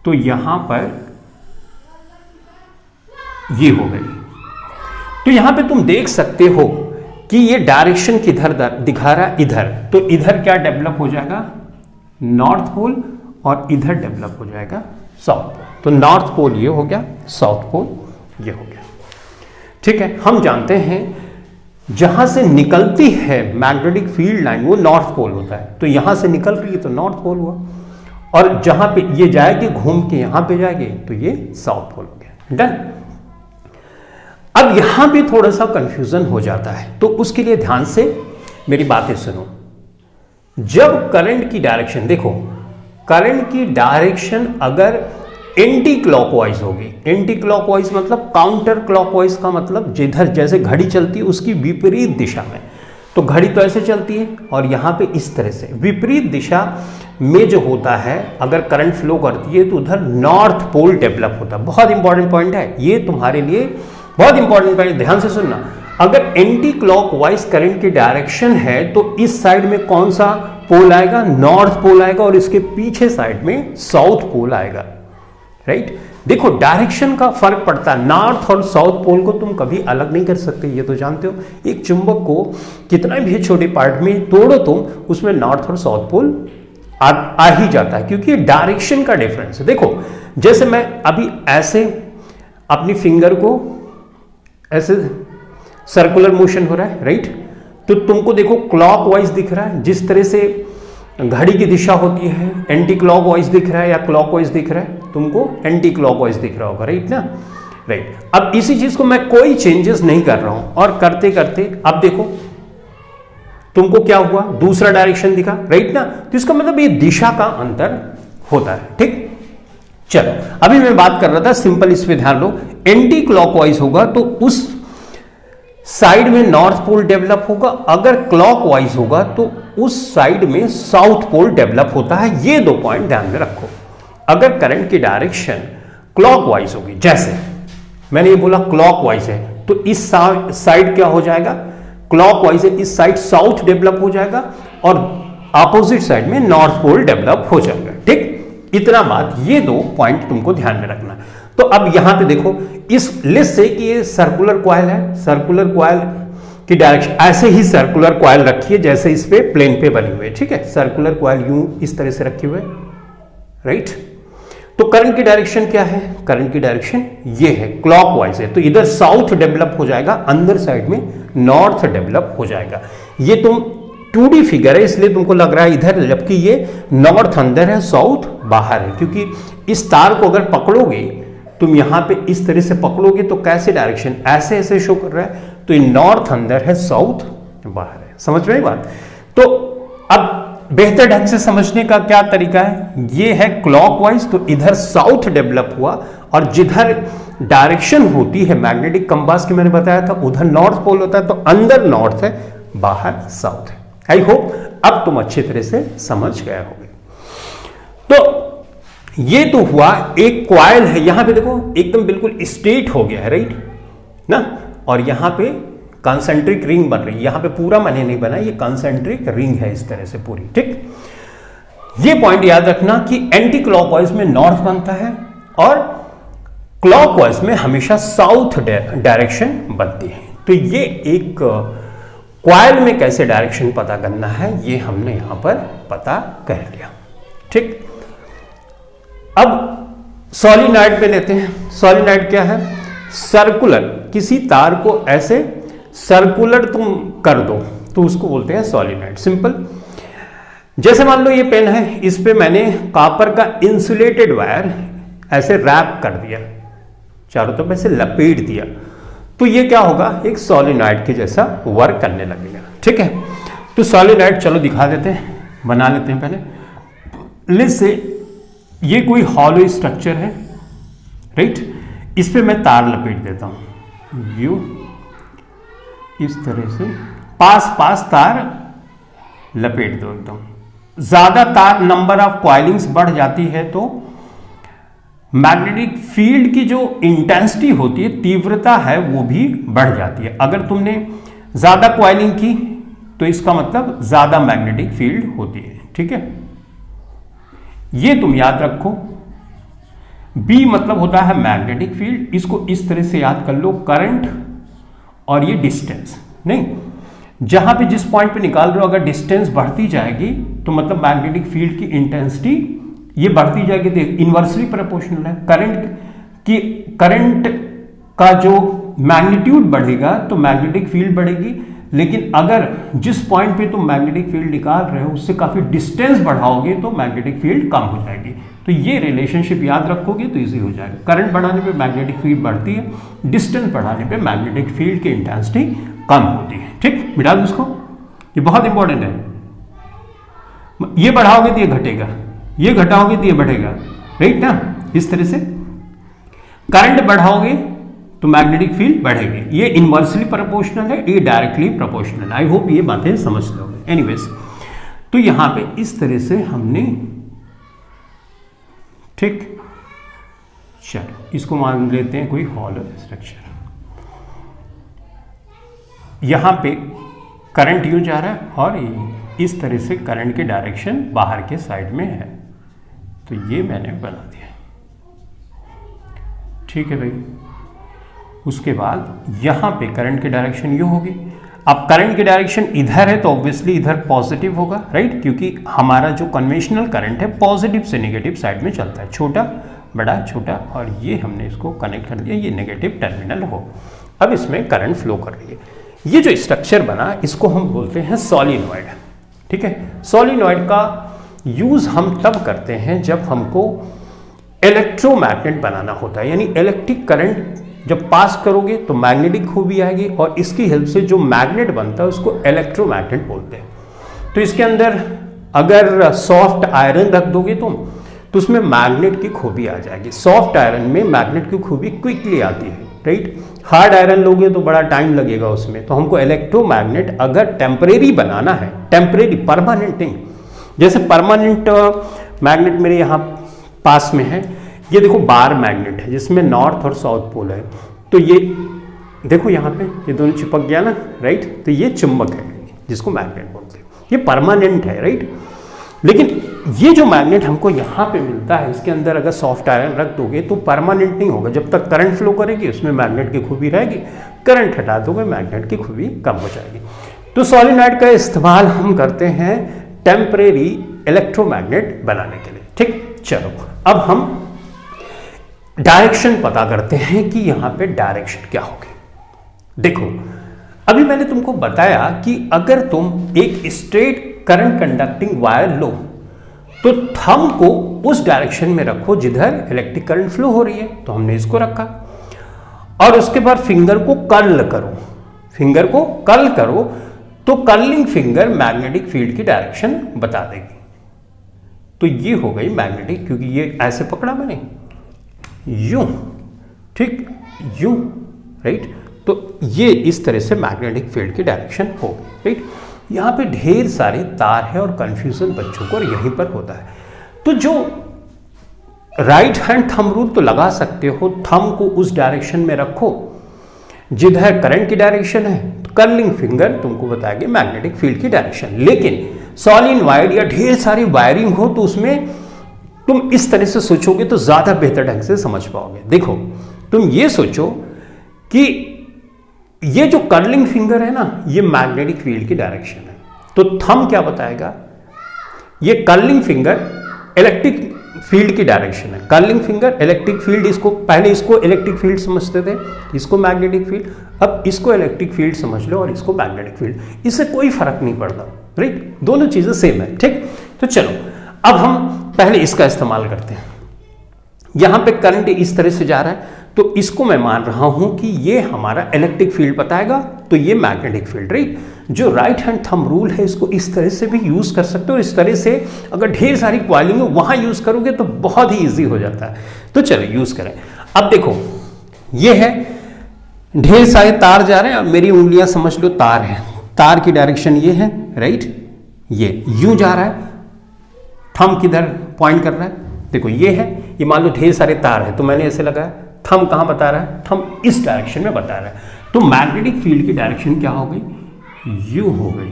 तो यहां पर ये हो गई। तो यहां पे तुम देख सकते हो कि ये डायरेक्शन किधर दिखा रहा है, इधर। तो इधर क्या डेवलप हो जाएगा, नॉर्थ पोल, और इधर डेवलप हो जाएगा साउथ पोल। तो नॉर्थ पोल ये हो गया, साउथ पोल ये हो गया, ठीक है। हम जानते हैं जहां से निकलती है मैग्नेटिक फील्ड लाइन वो नॉर्थ पोल होता है, तो यहां से निकल रही है तो नॉर्थ पोल हुआ, और जहां पे ये जाएगी घूम के यहां पे जाएगी तो ये साउथ पोल हो गया, डन। अब यहां पे थोड़ा सा कंफ्यूजन हो जाता है, तो उसके लिए ध्यान से मेरी बातें सुनो। जब करंट की डायरेक्शन, देखो करंट की डायरेक्शन अगर एंटी क्लॉकवाइज होगी, एंटी क्लॉकवाइज मतलब काउंटर क्लॉकवाइज का मतलब जिधर जैसे घड़ी चलती है उसकी विपरीत दिशा में, तो घड़ी तो ऐसे चलती है और यहाँ पे इस तरह से विपरीत दिशा में जो होता है, अगर करंट फ्लो करती है तो उधर नॉर्थ पोल डेवलप होता है। बहुत इंपॉर्टेंट पॉइंट है ये तुम्हारे लिए, बहुत इंपॉर्टेंट पॉइंट, ध्यान से सुनना। अगर एंटी क्लॉकवाइज करंट की डायरेक्शन है तो इस साइड में कौन सा पोल आएगा, नॉर्थ पोल आएगा, और इसके पीछे साइड में साउथ पोल आएगा, राइट। देखो डायरेक्शन का फर्क पड़ता है, नॉर्थ और साउथ पोल को तुम कभी अलग नहीं कर सकते, ये तो जानते हो। एक चुंबक को कितना भी छोटे पार्ट में तोड़ो तुम, उसमें नॉर्थ और साउथ पोल आ ही जाता है, क्योंकि डायरेक्शन का डिफरेंस है। देखो जैसे मैं अभी ऐसे अपनी फिंगर को ऐसे सर्कुलर मोशन हो रहा है, राइट, तो तुमको देखो क्लॉकवाइज दिख रहा है, जिस तरह से घड़ी की दिशा होती है, एंटी क्लॉकवाइज दिख रहा है या क्लॉकवाइज दिख रहा है, तुमको एंटी क्लॉकवाइज दिख रहा होगा, राइट ना, राइट। अब इसी चीज को मैं कोई चेंजेस नहीं कर रहा हूं, और करते करते अब देखो तुमको क्या हुआ, दूसरा डायरेक्शन दिखा, राइट ना। तो इसका मतलब ये दिशा का अंतर होता है, ठीक। चलो अभी मैं बात कर रहा था सिंपल, इस पे ध्यान लो। एंटी क्लॉकवाइज होगा तो उस साइड में नॉर्थ पोल डेवलप होगा, अगर क्लॉकवाइज होगा तो उस साइड में साउथ पोल डेवलप होता है। ये दो पॉइंट ध्यान में रखो। अगर करंट की डायरेक्शन क्लॉकवाइज होगी, जैसे मैंने ये बोला क्लॉकवाइज है, तो इस साइड क्या हो जाएगा, क्लॉकवाइज है, इस साइड साउथ डेवलप हो जाएगा, और ऑपोजिट साइड में नॉर्थ पोल डेवलप हो जाएगा, ठीक। इतना बात, ये दो पॉइंट तुमको ध्यान में रखना है। तो अब यहां पे देखो इस लिस्ट से कि ये सर्कुलर कॉइल है, सर्कुलर कॉइल की डायरेक्शन ऐसे ही सर्कुलर कॉइल रखिए जैसे इस पे प्लेन पे बनी हुई है, ठीक है। सर्कुलर कॉइल यूं इस तरह से रखे हुए, राइट। तो करंट की डायरेक्शन क्या है, करंट की डायरेक्शन ये है, क्लॉकवाइज है, तो इधर साउथ डेवलप हो जाएगा, अंदर साइड में नॉर्थ डेवलप हो जाएगा। ये तुम 2D फिगर है इसलिए तुमको लग रहा है इधर, जबकि ये नॉर्थ अंदर है, साउथ बाहर है, क्योंकि इस तार को अगर पकड़ोगे तुम यहां पे इस तरह से पकड़ोगे तो कैसे डायरेक्शन ऐसे ऐसे शो कर रहा है, तो ये नॉर्थ अंदर है, साउथ बाहर है। समझ में बात। तो अब बेहतर ढंग से समझने का क्या तरीका है, ये है क्लॉकवाइज, तो इधर साउथ डेवलप हुआ, और जिधर डायरेक्शन होती है मैग्नेटिक कंपास की, मैंने बताया था उधर नॉर्थ पोल होता है, तो अंदर नॉर्थ है, बाहर साउथ है। आई होप अब तुम अच्छी तरह से समझ गए होगे। तो ये तो हुआ एक कॉइल है, यहां पे देखो एकदम बिल्कुल स्ट्रेट हो गया है, राइट ना, और यहां पे कंसेंट्रिक रिंग बन रही है, यहां पे पूरा मैंने नहीं बना, ये कंसेंट्रिक रिंग है इस तरह से पूरी, ठीक। ये पॉइंट याद रखना कि एंटी क्लॉकवाइज में नॉर्थ बनता है और क्लॉकवाइज में हमेशा साउथ डायरेक्शन बनती है। तो ये एक कॉइल में कैसे डायरेक्शन पता करना है ये हमने यहां पर पता कर लिया, ठीक। अब सोलिनॉइड पे लेते हैं। सोलिनॉइड क्या है? सर्कुलर, किसी तार को ऐसे सर्कुलर तुम कर दो तो उसको बोलते हैं सोलिनॉइड, सिंपल। जैसे मान लो ये पेन है, इस पे मैंने कॉपर का इंसुलेटेड वायर ऐसे रैप कर दिया, चारों तरफ ऐसे लपेट दिया, तो ये क्या होगा, एक सोलिनॉइड के जैसा वर्क करने लगेगा, ठीक है। तो सोलिनॉइड चलो दिखा देते हैं, बना लेते हैं पहले। लेट्स से ये कोई हॉलो स्ट्रक्चर है, राइट, इस पे मैं तार लपेट देता हूं, यू इस तरह से पास पास तार लपेट दो एकदम। ज्यादा तार, नंबर ऑफ कॉइलिंग्स बढ़ जाती है तो मैग्नेटिक फील्ड की जो इंटेंसिटी होती है, तीव्रता है, वो भी बढ़ जाती है। अगर तुमने ज्यादा कॉइलिंग की तो इसका मतलब ज्यादा मैग्नेटिक फील्ड होती है, ठीक है। ये तुम याद रखो। B मतलब होता है मैग्नेटिक फील्ड, इसको इस तरह से याद कर लो, करंट और ये डिस्टेंस, नहीं, जहां पे जिस पॉइंट पे निकाल रहे हो अगर डिस्टेंस बढ़ती जाएगी तो मतलब मैग्नेटिक फील्ड की इंटेंसिटी ये बढ़ती जाएगी, तो इनवर्सली प्रोपोर्शनल है। करंट का जो मैग्नीट्यूड बढ़ेगा तो मैग्नेटिक फील्ड बढ़ेगी, लेकिन अगर जिस पॉइंट पे तुम मैग्नेटिक फील्ड निकाल रहे हो उससे काफी डिस्टेंस बढ़ाओगे तो मैग्नेटिक फील्ड कम हो जाएगी। तो ये रिलेशनशिप याद रखोगे तो इजी हो जाएगा। करंट बढ़ाने पे मैग्नेटिक फील्ड बढ़ती है, डिस्टेंस बढ़ाने पे मैग्नेटिक फील्ड की इंटेंसिटी कम होती है, ठीक। मिटा दो इसको, ये बहुत इंपॉर्टेंट है। ये बढ़ाओगे तो ये घटेगा, ये घटाओगे तो ये बढ़ेगा, राइट ना, इस तरह से। करंट बढ़ाओगे तो मैग्नेटिक फील्ड बढ़ेगी, ये इनवर्सली प्रोपोर्शनल है, ये डायरेक्टली प्रोपोर्शनल। आई होप ये बातें समझ लोगे। एनीवेज, तो यहां पे इस तरह से हमने, ठीक, चलो इसको मान लेते हैं कोई हॉलो स्ट्रक्चर। यहां पे करंट यूं जा रहा है और इस तरह से करंट के डायरेक्शन बाहर के साइड में है, तो ये मैंने बना दिया, ठीक है भाई। उसके बाद यहां पे करंट की डायरेक्शन यूं होगी। अब करंट की डायरेक्शन इधर है तो ऑब्वियसली इधर पॉजिटिव होगा, राइट, क्योंकि हमारा जो कन्वेंशनल करंट है पॉजिटिव से नेगेटिव साइड में चलता है, छोटा बड़ा छोटा, और ये हमने इसको कनेक्ट कर दिया, ये नेगेटिव टर्मिनल हो। अब इसमें करंट फ्लो कर रही है। ये जो स्ट्रक्चर बना इसको हम बोलते हैं सोलिनॉइड, ठीक है। सोलिनॉइड का यूज हम तब करते हैं जब हमको इलेक्ट्रोमैग्नेट बनाना होता है, यानी इलेक्ट्रिक करंट जब पास करोगे तो मैग्नेटिक खूबी आएगी और इसकी हेल्प से जो मैग्नेट बनता है उसको इलेक्ट्रोमैग्नेट बोलते हैं। तो इसके अंदर अगर सॉफ्ट आयरन रख दोगे तुम तो उसमें मैग्नेट की खूबी आ जाएगी। सॉफ्ट आयरन में मैग्नेट की खूबी क्विकली आती है, राइट। हार्ड आयरन लोगे तो बड़ा टाइम लगेगा उसमें। तो हमको इलेक्ट्रोमैग्नेट अगर टेम्परेरी बनाना है, टेम्परेरी, परमानेंट नहीं, जैसे परमानेंट मैग्नेट मेरे यहाँ पास में है, ये देखो बार मैग्नेट है जिसमें नॉर्थ और साउथ पोल है। तो ये देखो यहाँ पे ये दोनों चिपक गया ना, राइट, तो ये चुंबक है जिसको मैग्नेट बोलते हैं, ये परमानेंट है, राइट। लेकिन ये जो मैग्नेट हमको यहाँ पे मिलता है इसके अंदर अगर सॉफ्ट आयरन रख दोगे तो परमानेंट नहीं होगा। जब तक करंट फ्लो करेगी उसमें मैग्नेट की खूबी रहेगी, करंट हटा दोगे मैग्नेट की खूबी कम हो जाएगी। तो सोलिनॉइड का इस्तेमाल हम करते हैं टेम्परेरी इलेक्ट्रोमैग्नेट बनाने के लिए, ठीक। चलो अब हम डायरेक्शन पता करते हैं कि यहां पे डायरेक्शन क्या होगी। देखो अभी मैंने तुमको बताया कि अगर तुम एक स्ट्रेट करंट कंडक्टिंग वायर लो तो थंब को उस डायरेक्शन में रखो जिधर इलेक्ट्रिक करंट फ्लो हो रही है, तो हमने इसको रखा। और उसके बाद फिंगर को कर्ल करो, फिंगर को कर्ल करो तो कर्लिंग फिंगर मैग्नेटिक फील्ड की डायरेक्शन बता देगी। तो ये हो गई मैग्नेटिक, क्योंकि ये ऐसे पकड़ा मैंने यूं, ठीक, यूं, राइट। तो ये इस तरह से मैग्नेटिक फील्ड की डायरेक्शन होगी, राइट। यहाँ पे ढेर सारे तार है और कंफ्यूजन बच्चों को यहीं पर होता है। तो जो राइट हैंड थंब रूल तो लगा सकते हो, थंब को उस डायरेक्शन में रखो जिधर करंट की डायरेक्शन है, तो कर्लिंग फिंगर तुमको बताएगी मैग्नेटिक फील्ड की डायरेक्शन। लेकिन सॉलिनॉइड या ढेर सारी वायरिंग हो तो उसमें तुम इस तरह से सोचोगे तो ज्यादा बेहतर ढंग से समझ पाओगे। देखो, तुम ये सोचो कि ये जो कर्लिंग फिंगर है ना, ये मैग्नेटिक फील्ड की डायरेक्शन है, तो थंब क्या बताएगा, ये कर्लिंग फिंगर इलेक्ट्रिक फील्ड की डायरेक्शन है। कर्लिंग फिंगर इलेक्ट्रिक फील्ड, इसको पहले इसको इलेक्ट्रिक फील्ड समझते थे, इसको मैग्नेटिक फील्ड, अब इसको इलेक्ट्रिक फील्ड समझ लो और इसको मैग्नेटिक फील्ड। इससे कोई फर्क नहीं पड़ता, राइट, दोनों चीजें सेम है, ठीक। तो चलो अब हम पहले इसका इस्तेमाल करते हैं। यहां पे करंट इस तरह से जा रहा है, तो इसको मैं मान रहा हूं कि ये हमारा इलेक्ट्रिक फील्ड बताएगा, तो ये मैग्नेटिक फील्ड, राइट। जो राइट हैंड थंब रूल है इसको इस तरह से भी यूज कर सकते हो, इस तरह से अगर ढेर सारी क्वाइलिंग है वहां यूज करोगे तो बहुत ही इजी हो जाता है। तो चलो यूज करें। अब देखो, ये है ढेर सारे तार जा रहे हैं और मेरी उंगलियां समझ लो तार है, तार की डायरेक्शन ये है, राइट, ये यूं जा रहा है, थंब किधर पॉइंट कर रहा है, देखो ये है, ये मान लो ढेर सारे तार है, तो मैंने ऐसे लगाया, थंब कहां बता रहा है, थंब इस डायरेक्शन में बता रहा है, तो मैग्नेटिक फील्ड की डायरेक्शन क्या हो गई, यू हो गई।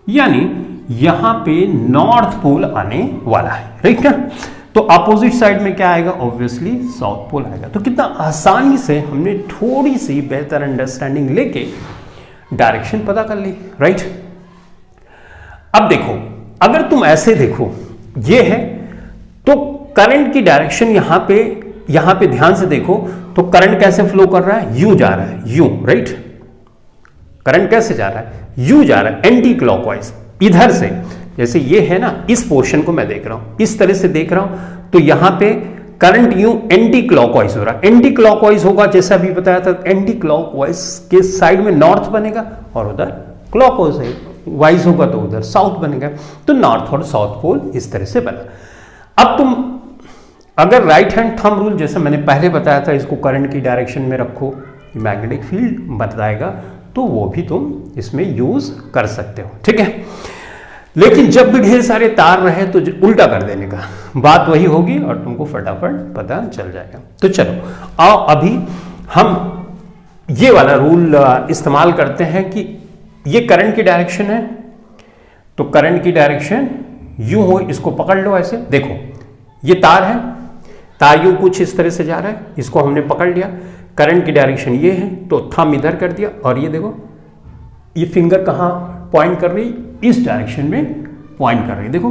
यानी यहां पे नॉर्थ पोल आने वाला है, राइट ना। तो अपोजिट साइड में क्या आएगा, ऑब्वियसली साउथ पोल आएगा। तो कितना आसानी से हमने थोड़ी सी बेहतर अंडरस्टैंडिंग लेके डायरेक्शन पता कर ली, राइट। अब देखो, अगर तुम ऐसे देखो, ये है तो करंट की डायरेक्शन यहां पे ध्यान से देखो, तो करंट कैसे फ्लो कर रहा है, यू जा रहा है, यू, राइट। करंट कैसे जा रहा है, यू जा रहा है, एंटी क्लॉकवाइज इधर से। जैसे ये है ना, इस पोर्शन को मैं देख रहा हूं, इस तरह से देख रहा हूं, तो यहां पे करंट यूं एंटी क्लॉकवाइज हो रहा है। एंटी क्लॉकवाइज होगा, जैसा अभी बताया था, एंटी क्लॉकवाइज के साइड में नॉर्थ बनेगा और उधर क्लॉकवाइज होगा तो उधर साउथ बनेगा। तो नॉर्थ और साउथ पोल इस तरह से बना। अब तुम अगर राइट हैंड थंब रूल, जैसे मैंने पहले बताया था, इसको करंट की डायरेक्शन में रखो, मैग्नेटिक फील्ड बताएगा, तो वो भी तुम इसमें यूज कर सकते हो, ठीक है। लेकिन जब भी ढेर सारे तार रहे तो उल्टा कर देने का, बात वही होगी और तुमको फटाफट पता चल जाएगा। तो चलो आओ अभी हम ये वाला रूल इस्तेमाल करते हैं कि ये करंट की डायरेक्शन है, तो करंट की डायरेक्शन यूं हो, इसको पकड़ लो ऐसे, देखो ये तार है, तार यूं कुछ इस तरह से जा रहा है, इसको हमने पकड़ लिया, करंट की डायरेक्शन ये है, तो थंब इधर कर दिया, और ये देखो ये फिंगर कहाँ पॉइंट कर रही, इस डायरेक्शन में पॉइंट कर रही है, देखो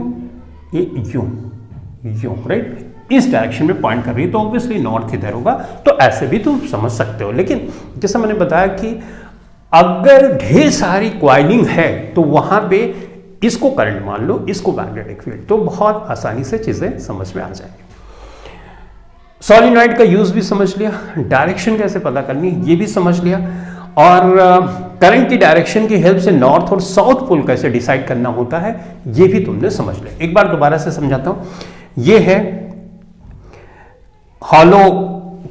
ये यूं, राइट, इस डायरेक्शन में पॉइंट कर रही है, तो ऑब्वियसली नॉर्थ इधर होगा। तो ऐसे भी तुम समझ सकते हो। लेकिन जैसा मैंने बताया कि अगर ढेर सारी क्वाइलिंग है तो वहां पे इसको करंट मान लो, इसको मैग्नेटिक फील्ड, तो बहुत आसानी से चीजें समझ में आ जाएंगी। सॉलिनॉइड का यूज भी समझ लिया, डायरेक्शन कैसे पता करनी ये भी समझ लिया, और करंट की डायरेक्शन की हेल्प से नॉर्थ और साउथ पोल कैसे डिसाइड करना होता है ये भी तुमने समझ लिया। एक बार दोबारा से समझाता हूं। ये है हॉलो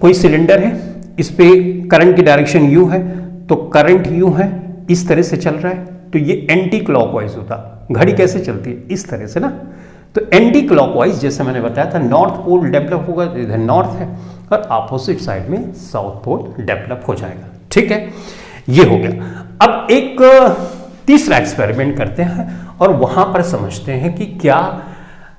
कोई सिलेंडर है, इस पे करंट की डायरेक्शन यू है, तो करंट यू है, इस तरह से चल रहा है, तो ये एंटी क्लॉकवाइज होता। घड़ी कैसे चलती है, इस तरह से ना, तो एंटी क्लॉकवाइज जैसे मैंने बताया था, नॉर्थ पोल डेवलप होगा, इधर नॉर्थ है, और अपोजिट साइड में साउथ पोल डेवलप हो जाएगा, ठीक है। ये हो गया। अब एक तीसरा एक्सपेरिमेंट करते हैं और वहां पर समझते हैं कि क्या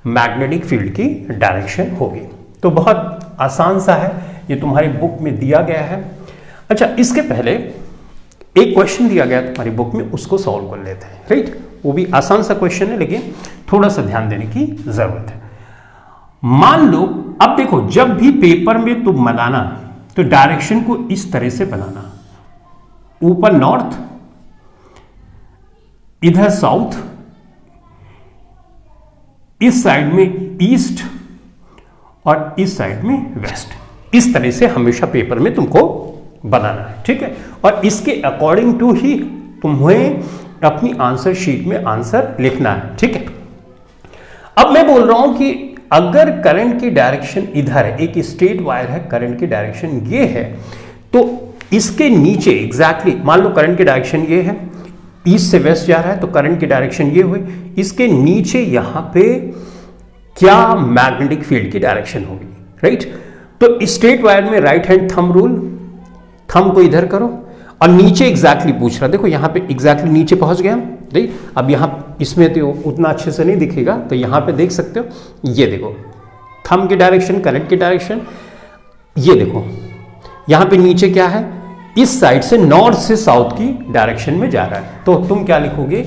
मैग्नेटिक फील्ड की डायरेक्शन होगी। तो बहुत आसान सा है, ये तुम्हारी बुक में दिया गया है। अच्छा, इसके पहले एक क्वेश्चन दिया गया तुम्हारी बुक में, उसको सॉल्व कर लेते हैं, राइट। वो भी आसान सा क्वेश्चन है, लेकिन थोड़ा सा ध्यान देने की जरूरत है। मान लो, अब देखो, जब भी पेपर में तुम बनाना तो डायरेक्शन को इस तरह से बनाना, ऊपर नॉर्थ, इधर साउथ, इस साइड में ईस्ट और इस साइड में वेस्ट। इस तरह से हमेशा पेपर में तुमको बनाना है, ठीक है। और इसके अकॉर्डिंग टू ही तुम्हें अपनी आंसर शीट में आंसर लिखना है, ठीक है। अब मैं बोल रहा हूं कि अगर करंट की डायरेक्शन इधर है, एक स्ट्रेट वायर है, करंट की डायरेक्शन ये है, तो इसके नीचे एग्जैक्टली मान लो करंट की डायरेक्शन ये है, ईस्ट से वेस्ट जा रहा है, तो करंट की डायरेक्शन ये हुई, इसके नीचे यहां पे क्या मैग्नेटिक फील्ड की डायरेक्शन होगी, राइट। तो स्ट्रेट वायर में right hand thumb rule, thumb को इधर करो और नीचे एग्जैक्टली पूछ रहा, देखो यहां पे एग्जैक्टली नीचे पहुंच गया, राइट। अब यहां इसमें तो उतना अच्छे से नहीं दिखेगा, तो यहां पे देख सकते हो, ये देखो थंब की डायरेक्शन, करंट की डायरेक्शन, ये देखो यहां पे नीचे क्या है, इस साइड से नॉर्थ से साउथ की डायरेक्शन में जा रहा है। तो तुम क्या लिखोगे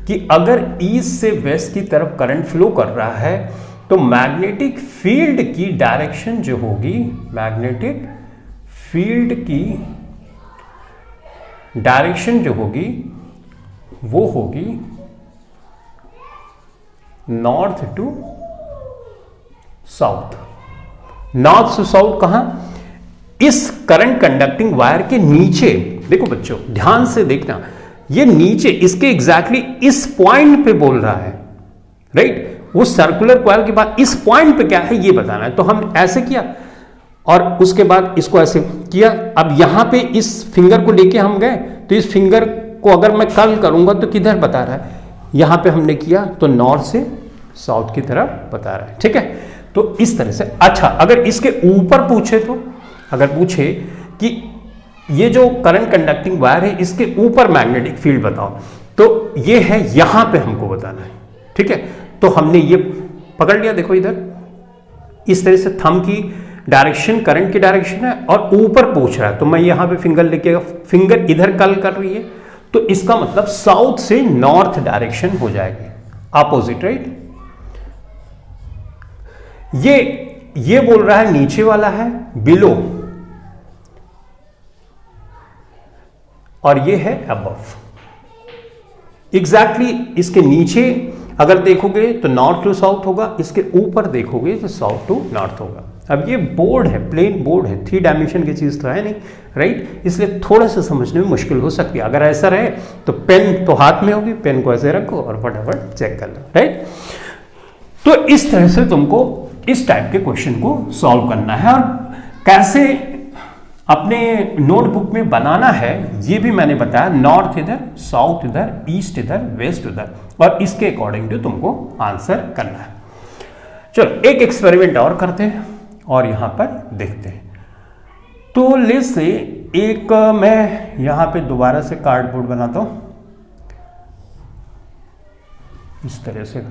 कि अगर ईस्ट से वेस्ट की तरफ करंट फ्लो कर रहा है तो मैग्नेटिक फील्ड की डायरेक्शन जो होगी, मैग्नेटिक फील्ड की डायरेक्शन जो होगी वो होगी north to south. North to south कहां, इस करंट कंडक्टिंग वायर के नीचे। देखो बच्चों ध्यान से देखना, ये नीचे इसके एग्जैक्टली इस पॉइंट पे बोल रहा है, राइट। वो सर्कुलर कॉइल के बाद इस पॉइंट पे क्या है ये बताना है। तो हम ऐसे किया और उसके बाद इसको ऐसे किया। अब यहां पे इस फिंगर को लेके हम गए, तो इस फिंगर को अगर मैं कर्ल करूंगा तो किधर बता रहा है, यहां पे हमने किया तो नॉर्थ से साउथ की तरफ बता रहा है, ठीक है। तो इस तरह से। अच्छा, अगर इसके ऊपर पूछे तो, अगर पूछे कि ये जो करंट कंडक्टिंग वायर है इसके ऊपर मैग्नेटिक फील्ड बताओ, तो ये है यहां पे हमको बताना है, ठीक है। तो हमने ये पकड़ लिया, देखो इधर इस तरह से थंब की डायरेक्शन करंट की डायरेक्शन है और ऊपर पूछ रहा है, तो मैं यहां पे फिंगर लेके, फिंगर इधर कर्ल कर रही है, तो इसका मतलब साउथ से नॉर्थ डायरेक्शन हो जाएगी, अपोजिट, राइट। ये बोल रहा है नीचे वाला है बिलो और ये है अबव। एग्जैक्टली इसके नीचे अगर देखोगे तो नॉर्थ टू साउथ होगा, इसके ऊपर देखोगे तो साउथ टू नॉर्थ होगा। अब ये बोर्ड है, प्लेन बोर्ड है, 3 डायमेंशन की चीज तो है नहीं, राइट। इसलिए थोड़ा सा समझने में मुश्किल हो सकती है। अगर ऐसा रहे तो पेन तो हाथ में होगी, पेन को ऐसे रखो और फटाफट चेक कर लो, राइट। तो इस तरह से तुमको इस टाइप के क्वेश्चन को सॉल्व करना है और कैसे अपने नोटबुक में बनाना है ये भी मैंने बताया। नॉर्थ इधर, साउथ इधर, ईस्ट इधर, वेस्ट इधर, और इसके अकॉर्डिंग टू तुमको आंसर करना है। चलो एक एक्सपेरिमेंट और करते हैं और यहां पर देखते हैं। तो ले से एक मैं यहां पे दोबारा से कार्डबोर्ड बनाता हूं इस तरह से।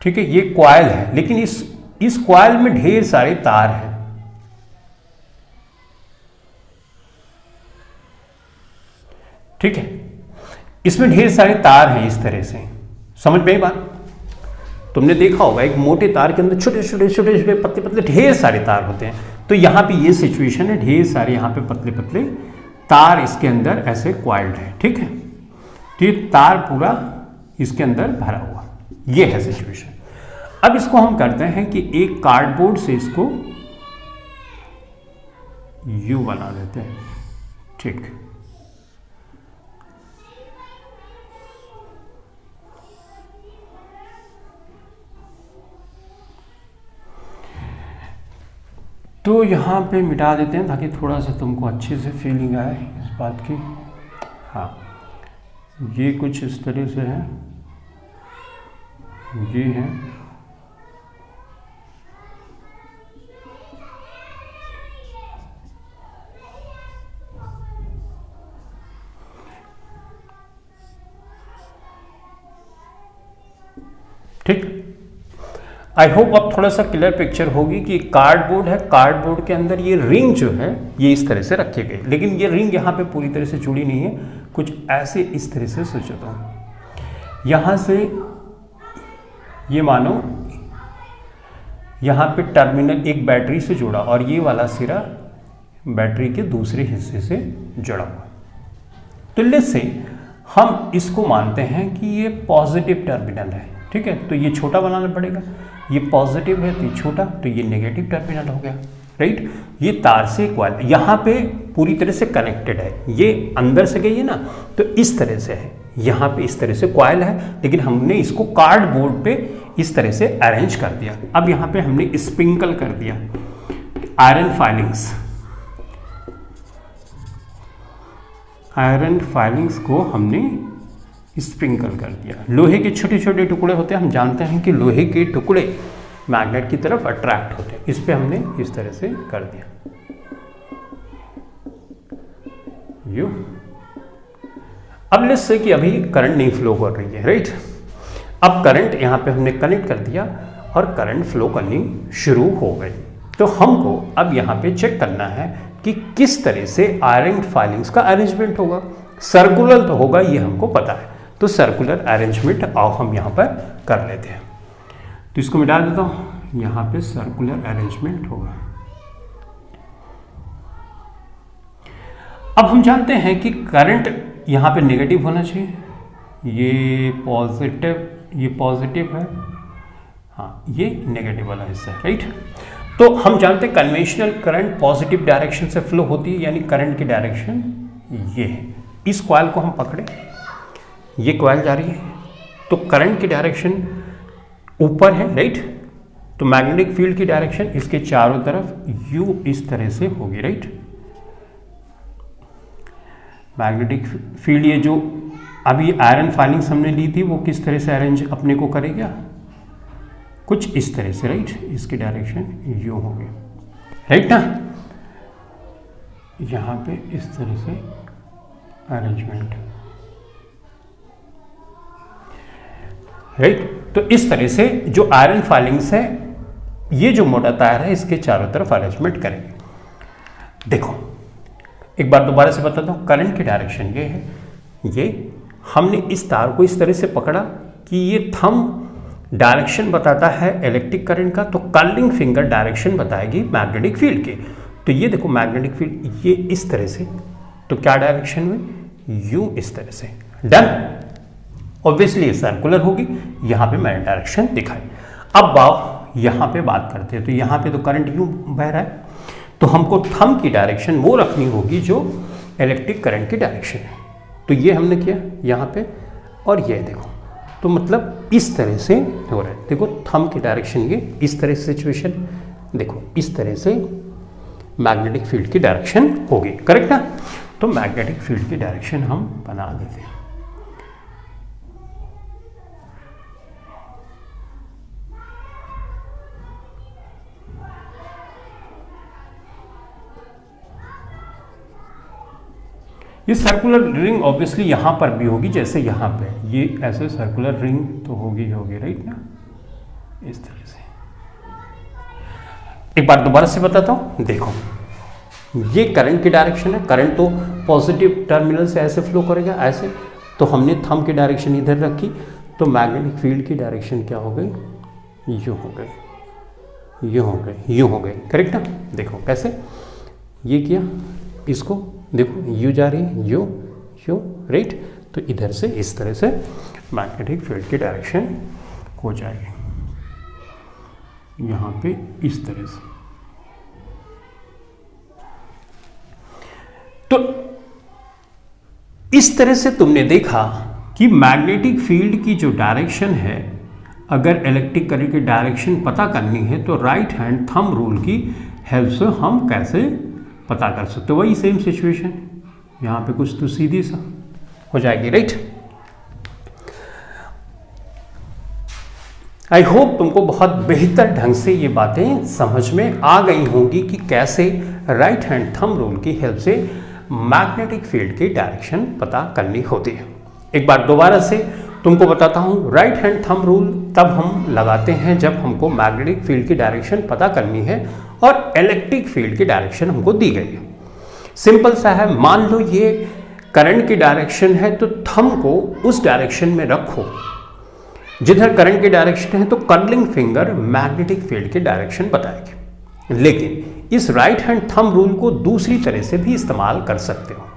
ठीक है, ये कॉइल है, लेकिन इस कॉइल में ढेर सारे तार हैं। ठीक है, इसमें ढेर सारे तार हैं इस तरह से। समझ में आई बात? तुमने देखा होगा एक मोटे तार के अंदर छोटे छोटे छोटे छोटे पतले पतले ढेर सारे तार होते हैं। तो यहां पे ये सिचुएशन है, ढेर सारे यहां पे पतले पतले तार इसके अंदर ऐसे कॉइल्ड है। ठीक है, तो ये तार पूरा इसके अंदर भरा हुआ, ये है सिचुएशन। अब इसको हम करते हैं कि एक कार्डबोर्ड से इसको यू बना देते हैं। ठीक, तो यहां पे मिटा देते हैं ताकि थोड़ा सा तुमको अच्छे से फीलिंग आए इस बात की। हाँ, ये कुछ इस तरह से है, ये है, ठीक। आई होप अब थोड़ा सा क्लियर पिक्चर होगी कि कार्डबोर्ड है, कार्डबोर्ड के अंदर ये रिंग जो है ये इस तरह से रखे गए, लेकिन ये रिंग यहाँ पे पूरी तरह से जुड़ी नहीं है, कुछ ऐसे इस तरह से सोचता हूँ। यहाँ से ये मानो यहाँ पे टर्मिनल एक बैटरी से जुड़ा और ये वाला सिरा बैटरी के दूसरे हिस्से से जुड़ा हुआ। तो लेट्स से हम इसको मानते हैं कि ये पॉजिटिव टर्मिनल है। ठीक है, तो ये छोटा बनाना पड़ेगा, ये पॉजिटिव है तो ये छोटा, तो ये नेगेटिव टर्मिनल हो गया। राइट। ये तार से कॉइल यहाँ पे पूरी तरह से कनेक्टेड है, ये अंदर से गई है ना, तो इस तरह से है, यहाँ पे इस तरह से कॉइल है, लेकिन हमने इसको कार्डबोर्ड पे इस तरह से अरेंज कर दिया। अब यहाँ पे हमने स्प्रिंकल कर दिया आयरन फाइलिंग्स को हमने स्प्रिंकल कर दिया। लोहे के छोटे छोटे टुकड़े होते हैं, हम जानते हैं कि लोहे के टुकड़े मैग्नेट की तरफ अट्रैक्ट होते हैं, इस पे हमने इस तरह से कर दिया। अब लेट्स से कि अभी करंट नहीं फ्लो कर रही है, राइट। अब करंट यहाँ पे हमने कनेक्ट कर दिया और करंट फ्लो करनी शुरू हो गई। तो हमको अब यहाँ पे चेक करना है कि किस तरह से आयरन फाइलिंग्स का अरेंजमेंट होगा। सर्कुलर तो होगा, ये हमको पता है, तो सर्कुलर अरेंजमेंट आओ हम यहाँ पर कर लेते हैं। तो इसको मिटा देता हूँ, यहाँ पे सर्कुलर अरेंजमेंट होगा। अब हम जानते हैं कि करंट यहाँ पे नेगेटिव होना चाहिए, ये पॉजिटिव है, हाँ ये नेगेटिव वाला हिस्सा है, राइट। तो हम जानते हैं कन्वेंशनल करंट पॉजिटिव डायरेक्शन से फ्लो होती है, यानी करंट की डायरेक्शन ये है। इस कॉइल को हम पकड़े, ये कॉइल जा रही है, तो करंट की डायरेक्शन ऊपर है, राइट। तो मैग्नेटिक फील्ड की डायरेक्शन इसके चारों तरफ यू इस तरह से होगी, राइट। मैग्नेटिक फील्ड ये जो अभी आयरन फाइलिंग्स हमने ली थी वो किस तरह से अरेंज अपने को करेगा, कुछ इस तरह से, राइट। इसकी डायरेक्शन यू होगी, राइट ना। यहाँ पे इस तरह से अरेंजमेंट, राइट। तो इस तरह से जो आयरन फाइलिंग्स है, ये जो मोटा तार है, इसके चारों तरफ अरेंजमेंट करेंगे। देखो एक बार दोबारा से बताता हूँ, करंट की डायरेक्शन ये है, ये हमने इस तार को इस तरह से पकड़ा कि ये थंब डायरेक्शन बताता है इलेक्ट्रिक करंट का, तो कर्लिंग फिंगर डायरेक्शन बताएगी मैग्नेटिक फील्ड की। तो ये देखो मैग्नेटिक फील्ड ये इस तरह से, तो क्या डायरेक्शन में, यू इस तरह से, डन। ऑब्वियसली ये सर्कुलर होगी, यहाँ पे मैंने डायरेक्शन दिखाई। अब आप यहाँ पे बात करते हैं, तो यहाँ पे तो करंट यूं बह रहा है, तो हमको थंब की डायरेक्शन वो रखनी होगी जो इलेक्ट्रिक करंट की डायरेक्शन है। तो ये हमने किया यहाँ पे, और ये देखो, तो मतलब इस तरह से हो रहा है। देखो थंब की डायरेक्शन ये इस तरह से सिचुएशन, देखो इस तरह से मैग्नेटिक फील्ड की डायरेक्शन होगी, करेक्ट ना। तो मैग्नेटिक फील्ड की डायरेक्शन हम बना देते हैं। ये सर्कुलर रिंग ऑब्वियसली यहाँ पर भी होगी, जैसे यहाँ पे ये ऐसे सर्कुलर रिंग तो होगी, राइट ना, इस तरह से। एक बार दोबारा से बताता हूँ, देखो ये करंट की डायरेक्शन है, करंट तो पॉजिटिव टर्मिनल से ऐसे फ्लो करेगा, ऐसे, तो हमने थंब की डायरेक्शन इधर रखी, तो मैग्नेटिक फील्ड की डायरेक्शन क्या हो गई, यूँ हो गई, यूँ हो गई, करेक्ट ना। देखो कैसे ये किया, इसको देखो यू जा रही है, यू, राइट। तो इधर से इस तरह से मैग्नेटिक फील्ड की डायरेक्शन हो जाएगी, यहाँ पे इस तरह से। तो इस तरह से तुमने देखा कि मैग्नेटिक फील्ड की जो डायरेक्शन है, अगर इलेक्ट्रिक करंट की डायरेक्शन पता करनी है तो राइट हैंड थंब रूल की हेल्प से हम कैसे पता कर सकते हो। वही सेम सिचुएशन, यहाँ पे कुछ तो सीधी सा हो जाएगी, राइट। आई होप तुमको बहुत बेहतर ढंग से ये बातें समझ में आ गई होंगी कि कैसे राइट हैंड थंब रूल की हेल्प से मैग्नेटिक फील्ड की डायरेक्शन पता करनी होती है। एक बार दोबारा से तुमको बताता हूँ, राइट हैंड थंब रूल तब हम लगाते हैं जब हमको मैग्नेटिक फील्ड की डायरेक्शन पता करनी है और इलेक्ट्रिक फील्ड की डायरेक्शन हमको दी गई है। सिंपल सा है, मान लो ये करंट की डायरेक्शन है तो थंब को उस डायरेक्शन में रखो जिधर करंट की डायरेक्शन है, तो कर्लिंग फिंगर मैग्नेटिक फील्ड की डायरेक्शन बताएगी। लेकिन इस राइट हैंड थंब रूल को दूसरी तरह से भी इस्तेमाल कर सकते हो।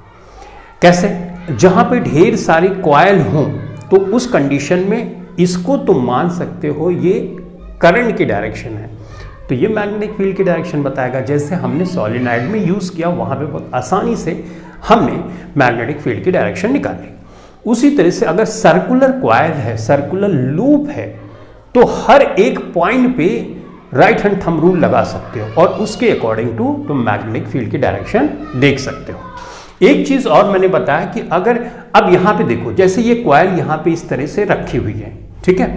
कैसे? जहां पे ढेर सारी कॉइल हों तो उस कंडीशन में इसको तुम मान सकते हो ये करंट की डायरेक्शन है, तो तो ये मैग्नेटिक फील्ड की डायरेक्शन बताएगा। जैसे हमने सोलेनॉइड में यूज़ किया, वहाँ पे बहुत आसानी से हमने मैग्नेटिक फील्ड की डायरेक्शन निकाली। उसी तरह से अगर सर्कुलर कॉइल है, सर्कुलर लूप है, तो हर एक पॉइंट पे राइट हैंड थंब रूल लगा सकते हो और उसके अकॉर्डिंग टू तुम मैग्नेटिक फील्ड की डायरेक्शन देख सकते हो। एक चीज और मैंने बताया कि अगर अब यहां पे देखो, जैसे ये कॉइल यहां पे इस तरह से रखी हुई है, ठीक है,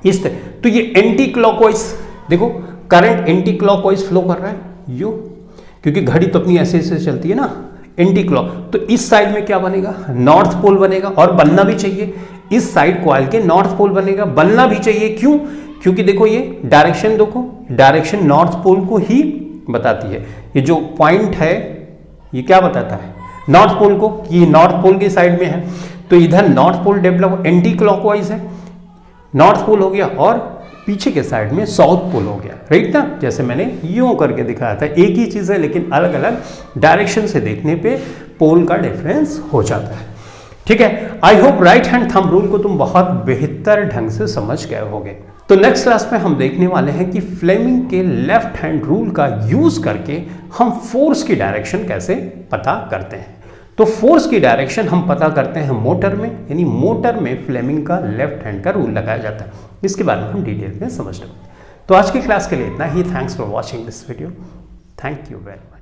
इस तरह, तो ये एंटी क्लॉकवाइज, देखो करंट एंटी क्लॉकवाइज फ्लो कर रहा है यू, क्योंकि घड़ी तो अपनी ऐसे ऐसे चलती है ना, एंटी क्लॉक। तो इस साइड में क्या बनेगा, नॉर्थ पोल बनेगा, और बनना भी चाहिए। इस साइड कॉइल के नॉर्थ पोल बनेगा, बनना भी चाहिए। क्यों? क्योंकि देखो ये डायरेक्शन, देखो डायरेक्शन नॉर्थ पोल को ही बताती है। ये जो पॉइंट है ये क्या बताता है, नॉर्थ पोल को, कि नॉर्थ पोल के साइड में है। तो इधर north pole develop anti clockwise है, नॉर्थ पोल हो गया, और पीछे के साइड में साउथ पोल हो गया, राइट ना। जैसे मैंने यूं करके दिखाया था, एक ही चीज है लेकिन अलग अलग डायरेक्शन से देखने पे पोल का डिफरेंस हो जाता है, ठीक है। I hope right hand thumb rule को तुम बहुत बेहतर ढंग से समझ गए होगे। तो नेक्स्ट क्लास में हम देखने वाले हैं कि फ्लेमिंग के लेफ्ट हैंड रूल का यूज करके हम फोर्स की डायरेक्शन कैसे पता करते हैं। तो फोर्स की डायरेक्शन हम पता करते हैं मोटर में, यानी मोटर में फ्लेमिंग का लेफ्ट हैंड का रूल लगाया जाता है। इसके बारे में हम डिटेल में समझ लेंगे। तो आज की क्लास के लिए इतना ही। Thanks for watching this video. Thank you very much.